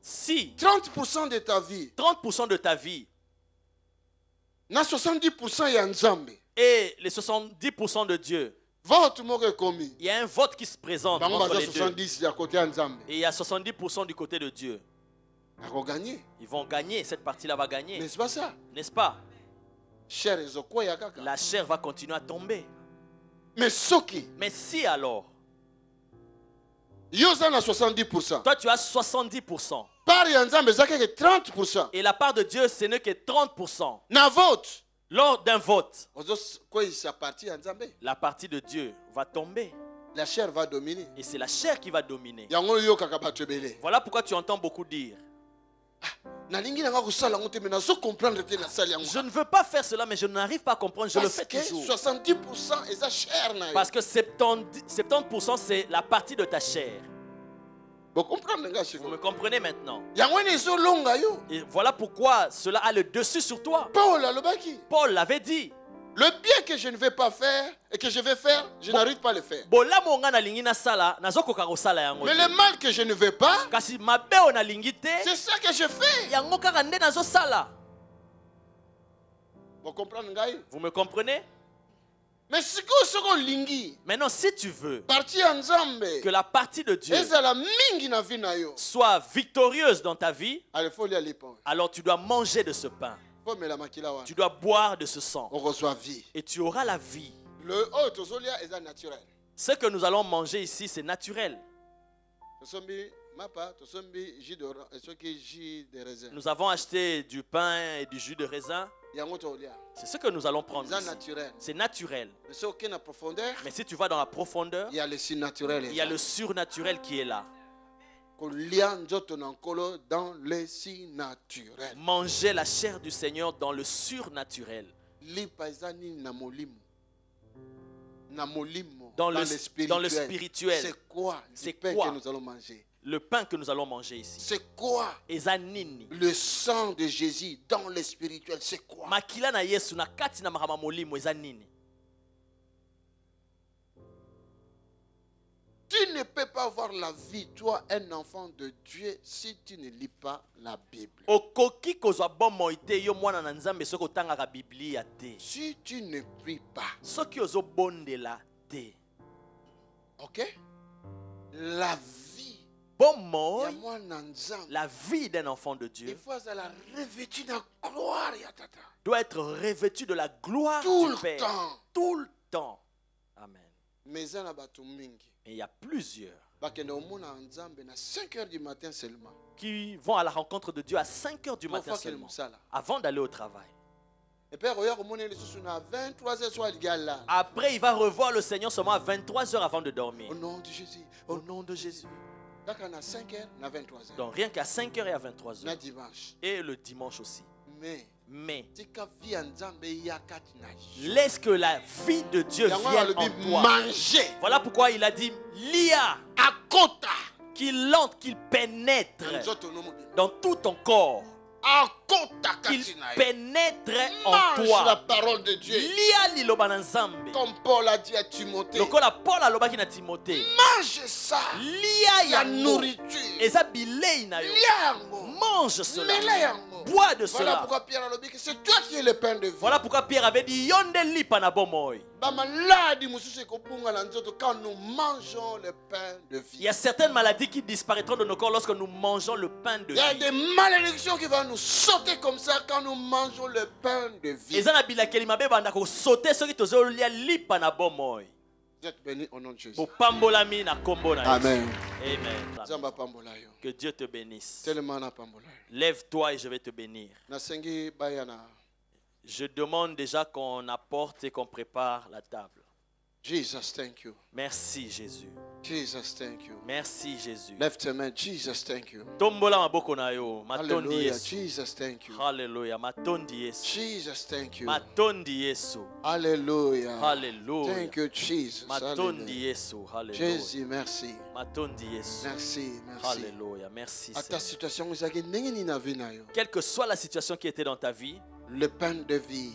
S4: Si
S3: 30% de ta vie,
S4: 30% de ta vie,
S3: 70%
S4: et les 70% de Dieu, il y a un vote qui se présente entre les deux. Et il y a 70% du côté de Dieu. Ils vont gagner, cette partie-là va gagner.
S3: N'est-ce pas ça?
S4: N'est-ce pas? La chair va continuer à tomber.
S3: Mais
S4: si alors,
S3: toi
S4: tu as 70%.
S3: 30%.
S4: Et la part de Dieu, ce n'est que 30%.
S3: Vote.
S4: Lors d'un vote, la partie de Dieu va tomber.
S3: La chair va dominer.
S4: Et c'est la chair qui va dominer. Voilà pourquoi tu entends beaucoup dire: je ne veux pas faire cela, mais je n'arrive pas à comprendre. Je le fais toujours.
S3: 70% est chair.
S4: Parce que 70% c'est la partie de ta chair. Vous me comprenez maintenant? Et voilà pourquoi cela a le dessus sur toi. Paul l'avait dit.
S3: Le bien que je ne vais pas faire et que je vais faire, je n'arrive pas à le faire.
S4: Mais
S3: le mal que je ne veux pas,
S4: c'est
S3: ça que je fais.
S4: Vous me comprenez?
S3: Mais
S4: maintenant, si tu veux
S3: que
S4: la partie de Dieu soit victorieuse dans ta vie, alors tu dois manger de ce pain. Tu dois boire de ce sang.
S3: On reçoit vie.
S4: Et tu auras la vie. Ce que nous allons manger ici, c'est naturel. Nous avons acheté du pain et du jus de raisin. C'est ce que nous allons prendre. C'est naturel. Mais si tu vas dans la profondeur,
S3: il y a le surnaturel.
S4: Il y a le surnaturel qui est là.
S3: Dans le surnaturel.
S4: Manger la chair du Seigneur dans le surnaturel. Dans le spirituel.
S3: C'est quoi le pain que nous allons manger?
S4: Le pain que nous allons manger ici.
S3: C'est quoi? Le sang de Jésus dans le spirituel, c'est quoi? Tu ne peux pas avoir la vie, toi, un enfant de Dieu, si tu ne lis pas la Bible. Si tu ne pries pas, ok? La vie,
S4: la vie d'un enfant de Dieu doit être revêtue de la gloire du Père tout le temps. Amen.
S3: Mais
S4: il y a plusieurs qui vont à la rencontre de Dieu à 5 heures du matin seulement, avant d'aller au travail. Après, il va revoir le Seigneur seulement à 23 heures avant de dormir.
S3: Au nom de Jésus.
S4: Au nom de Jésus.
S3: Donc
S4: Donc rien qu'à 5 heures et à 23 heures.
S3: Dimanche.
S4: Et le dimanche aussi. Mais
S3: laisse
S4: que la vie de Dieu vienne en toi.
S3: Manger.
S4: Voilà pourquoi il a dit Lia, qu'il entre, qu'il pénètre dans tout ton corps. Qu'il pénètre en toi.
S3: La parole de Dieu.
S4: Comme
S3: Paul a dit à Timothée. Mange ça. La nourriture.
S4: Mange cela. Bois de cela.
S3: Voilà pourquoi Pierre a dit que c'est toi qui es le pain de vie.
S4: Voilà pourquoi Pierre avait dit Yonde lipa na bomoy.
S3: Quand nous mangeons le pain de vie.
S4: Il y a certaines maladies qui disparaîtront de nos corps lorsque nous mangeons le pain de vie.
S3: Il y a des malédictions qui vont nous sauter comme ça quand nous mangeons le pain de vie. Vous êtes bénis au nom de Jésus. Amen.
S4: Amen. Que Dieu te bénisse. Lève-toi et je vais te bénir. Je demande déjà qu'on apporte et qu'on prépare la table.
S3: Jesus, thank you.
S4: Merci Jésus.
S3: Jesus, thank you.
S4: Merci Jésus.
S3: Lève tes mains. Jesus, thank you.
S4: Tombola maboko na yo. Matondi
S3: Hallelujah.
S4: Yesu.
S3: Jesus, thank you.
S4: Hallelujah. Matondi Yesu.
S3: Jesus, thank you.
S4: Matondi Yesu.
S3: Hallelujah.
S4: Hallelujah.
S3: Thank you, Jesus.
S4: Matondi Yesu. Hallelujah.
S3: Jésus, merci.
S4: Matondi Yesu.
S3: Merci, merci.
S4: Alléluia. Merci.
S3: À ta
S4: Seigneur.
S3: situation,
S4: Quelle que soit la situation qui était dans ta vie,
S3: le pain de vie,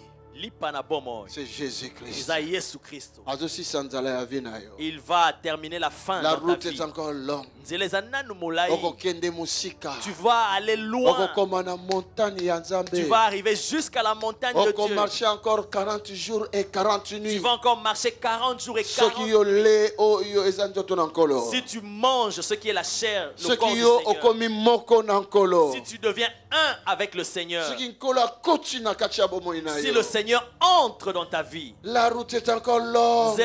S3: c'est Jésus-Christ.
S4: Il va terminer la fin
S3: La
S4: dans
S3: route
S4: ta vie.
S3: est encore longue.
S4: Tu vas aller
S3: Tu
S4: loin. Tu vas arriver jusqu'à la montagne de Dieu.
S3: marcher encore 40 jours et 40
S4: Tu
S3: nuits.
S4: vas encore marcher 40 jours et 40 nuits. Si tu manges ce qui est la chair, le corps du Seigneur. Si tu deviens un avec le Seigneur. Si le Seigneur entre dans ta vie.
S3: La route est encore longue.
S4: Vous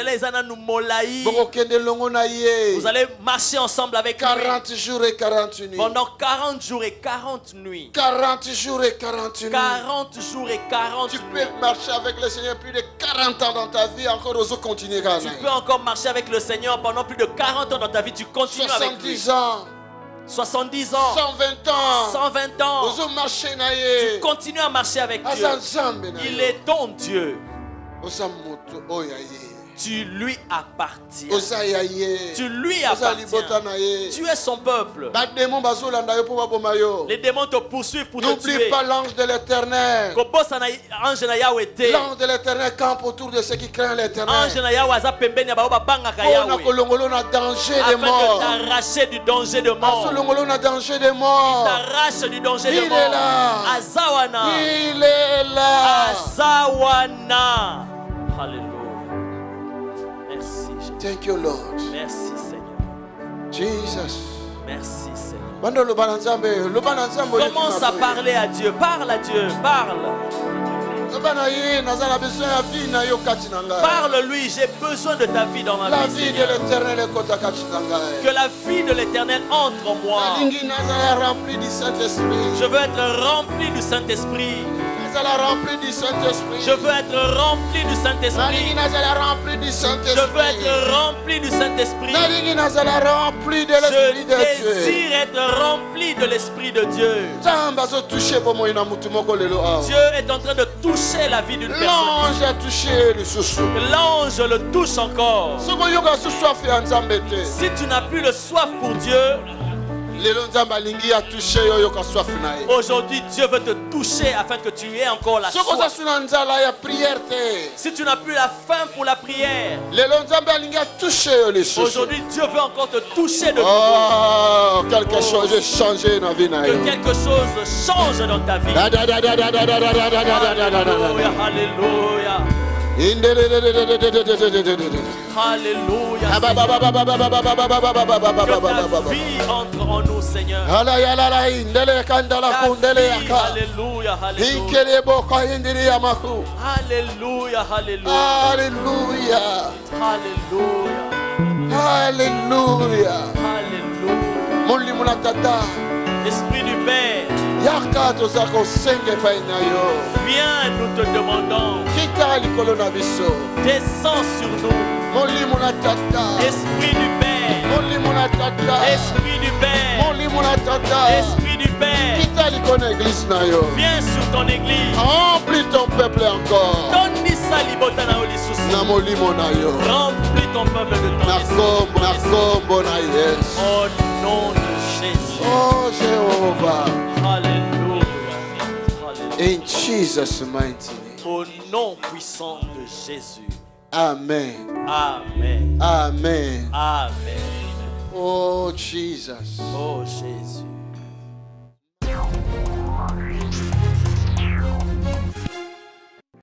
S4: allez marcher ensemble avec
S3: 40
S4: lui
S3: jours et 40 nuits.
S4: pendant 40 jours et 40 nuits.
S3: 40 jours et 40 nuits.
S4: 40 jours et 40
S3: Tu
S4: nuits.
S3: peux marcher avec le Seigneur plus de 40 ans dans ta vie, encore aux autres continuer.
S4: Tu peux encore marcher avec le Seigneur pendant plus de 40 ans dans ta vie. Tu continues avec lui.
S3: 70 ans.
S4: 70 ans.
S3: 120 ans.
S4: 120 ans.
S3: Aux autres marcher
S4: Tu continues à marcher avec Dieu. Il est ton Dieu. Tu lui appartiens. Tu lui appartiens. Tu es son peuple. Les démons te poursuivent pour te
S3: N'oublie
S4: tuer.
S3: pas l'ange de l'éternel.
S4: L'ange
S3: L'ange de l'éternel campe autour de ceux qui craignent l'éternel.
S4: danger de
S3: mort.
S4: t'arracher du danger de mort.
S3: Danger de mort.
S4: T'arrache du danger de
S3: Il est
S4: mort.
S3: là.
S4: Azawana.
S3: Il est là.
S4: Azawana. Alléluia. Merci Jésus.
S3: Thank you, Lord.
S4: Merci Seigneur.
S3: Jesus.
S4: Merci Seigneur.
S3: Commence
S4: Commence à parler à Dieu. Parle à Dieu. Parle. Parle-lui. J'ai besoin de ta vie dans ma
S3: La
S4: vie.
S3: vie de
S4: Seigneur.
S3: l'éternel est
S4: Que la vie de l'éternel entre en moi.
S3: rempli du Saint-Esprit.
S4: Je veux être rempli du Saint-Esprit.
S3: Rempli du Saint-Esprit.
S4: Je veux être rempli du Saint-Esprit.
S3: Rempli du Saint-Esprit.
S4: Je veux être rempli du Saint-Esprit.
S3: Rempli de
S4: Je
S3: l'Esprit de Dieu.
S4: désire être rempli de l'Esprit de Dieu. Dieu est en train de toucher la vie d'une personne.
S3: L'ange a touché le sous.
S4: L'ange le touche encore. Si tu n'as plus le soif pour Dieu, Aujourd'hui, Dieu veut te toucher afin que tu aies encore la soif. Si tu n'as plus la faim pour la prière, aujourd'hui, Dieu veut encore te toucher de nouveau.
S3: Quelque chose a changé dans la vie.
S4: Que quelque chose change dans ta vie. Alléluia, alléluia. Alléluia. Que ta vie entre en nous, Seigneur. Alléluia, alléluia. Alléluia,
S3: alléluia. Alléluia. Alléluia.
S4: Esprit du Père, viens, nous te demandons. Descends sur nous. Esprit du Père. Esprit du Père. Esprit du Père. Viens sur ton église.
S3: Remplis ton peuple encore.
S4: Remplis ton peuple de ton esprit. Au nom de Jésus.
S3: Oh Jéhovah.
S4: Alléluia.
S3: In Jesus' mighty name.
S4: Au nom puissant de Jésus.
S3: Amen.
S4: Amen.
S3: Amen.
S4: Amen.
S3: Oh Jesus.
S4: Oh Jésus.